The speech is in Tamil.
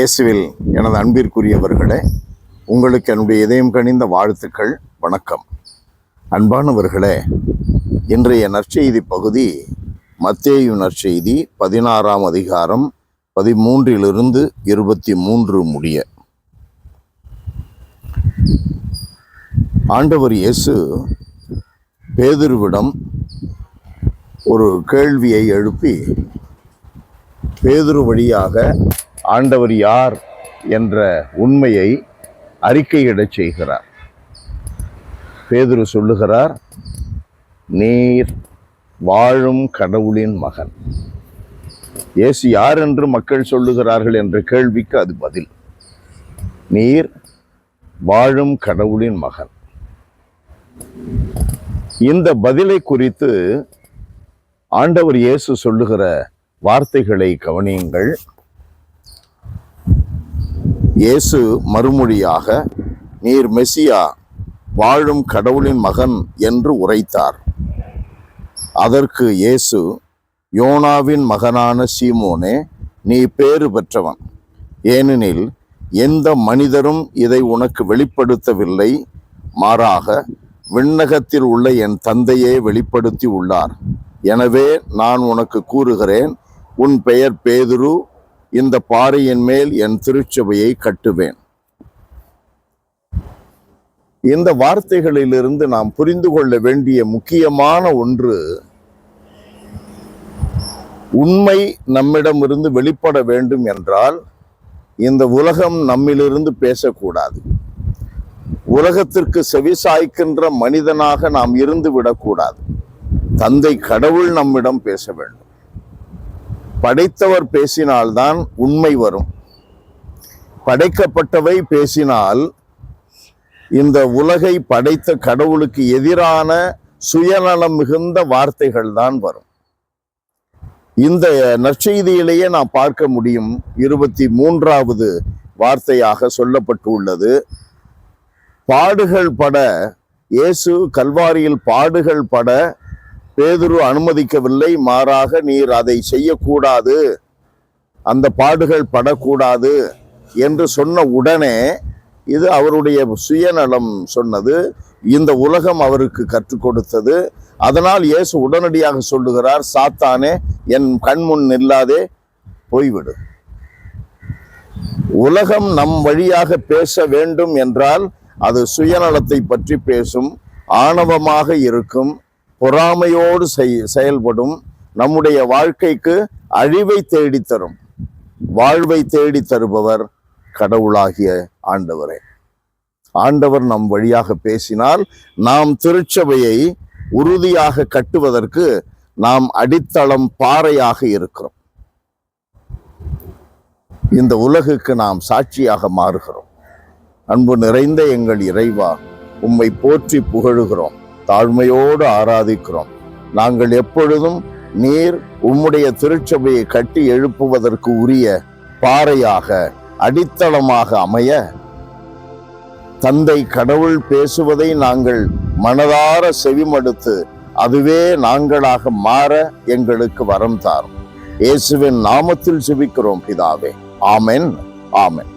இயேசுவில் எனது அன்பிற்குரியவர்களே, உங்களுக்கு என்னுடைய இதயம் கனிந்த வாழ்த்துக்கள். வணக்கம். அன்பானவர்களே, இன்றைய நற்செய்தி பகுதி மத்தேயு நற்செய்தி 16ஆம் அதிகாரம் 13 23 முடிய. ஆண்டவர் இயேசு பேதுருவிடம் ஒரு கேள்வியை எழுப்பி பேதுரு வழியாக ஆண்டவர் யார் என்ற உண்மையை அறிக்கையிடச் செய்கிறார். பேதுரு சொல்லுகிறார், நீர் வாழும் கடவுளின் மகன். இயேசு யார் என்று மக்கள் சொல்லுகிறார்கள் என்ற கேள்விக்கு அது பதில். நீர் வாழும் கடவுளின் மகன். இந்த பதிலை குறித்து ஆண்டவர் இயேசு சொல்லுகிற வார்த்தைகளை கவனியுங்கள். இயேசு மறுமொழியாக, நீர் மெசியா, வாழும் கடவுளின் மகன் என்று உரைத்தார். அதற்கு இயேசு, யோனாவின் மகனான சீமோனே, நீ பேறு பெற்றவன். ஏனெனில் எந்த மனிதரும் இதை உனக்கு வெளிப்படுத்தவில்லை, மாறாக விண்ணகத்தில் உள்ள என் தந்தையே வெளிப்படுத்தி உள்ளார். எனவே நான் உனக்கு கூறுகிறேன், உன் பெயர் பேதுரு, இந்த பாறையின் மேல் என் திருச்சபையை கட்டுவேன். இந்த வார்த்தைகளிலிருந்து நாம் புரிந்து கொள்ள வேண்டிய முக்கியமான ஒன்று, உண்மை நம்மிடமிருந்து வெளிப்பட வேண்டும் என்றால் இந்த உலகம் நம்மிலிருந்து பேசக்கூடாது. உலகத்திற்கு செவிசாய்க்கின்ற மனிதனாக நாம் இருந்து விடக்கூடாது. தந்தை கடவுள் நம்மிடம் பேச வேண்டும். படைத்தவர் பேசினால்தான் உண்மை வரும். படைக்கப்பட்டவை பேசினால் இந்த உலகை படைத்த கடவுளுக்கு எதிரான சுயநலம் மிகுந்த வார்த்தைகள் தான் வரும். இந்த நற்செய்தியிலேயே நாம் பார்க்க முடியும். 23வது வார்த்தையாக சொல்லப்பட்டுள்ளது, பாடுகள் பட, இயேசு கல்வாரியில் பாடுகள் பட பேதுரு அனுமதிக்கவில்லை. மாறாக நீர் அதை செய்யக்கூடாது, அந்த பாடுகள் படக்கூடாது என்று சொன்ன உடனே இது அவருடைய சுயநலம் சொன்னது, இந்த உலகம் அவருக்கு கற்றுக் கொடுத்தது. அதனால் இயேசு உடனடியாக சொல்லுகிறார், சாத்தானே, என் கண்முன் நில்லாதே, போய்விடு. உலகம் நம் வழியாக பேச வேண்டும் என்றால் அது சுயநலத்தை பற்றி பேசும், ஆணவமாக இருக்கும், பொறாமையோடு செயல்படும், நம்முடைய வாழ்க்கைக்கு அழிவை தேடித்தரும். வாழ்வை தேடி தருபவர் கடவுளாகிய ஆண்டவரே. ஆண்டவர் நம் வழியாக பேசினால் நாம் திருச்சபையை உறுதியாக கட்டுவதற்கு நாம் அடித்தளம் பாறையாக இருக்கிறோம். இந்த உலகுக்கு நாம் சாட்சியாக மாறுகிறோம். அன்பு நிறைந்த எங்கள் இறைவா, உம்மை போற்றி புகழுகிறோம், தாழ்மையோடு ஆராதிக்கிறோம். நாங்கள் எப்பொழுதும் நீர் உம்முடைய திருச்சபையை கட்டி எழுப்புவதற்கு உரிய பாறையாக, அடித்தளமாக அமைய, தந்தை கடவுள் பேசுவதை நாங்கள் மனதார செவிமடுத்து அதுவே நாங்களாக மாற எங்களுக்கு வரம் தாரும். இயேசுவின் நாமத்தில் ஜெபிக்கிறோம் பிதாவே. ஆமென், ஆமென்.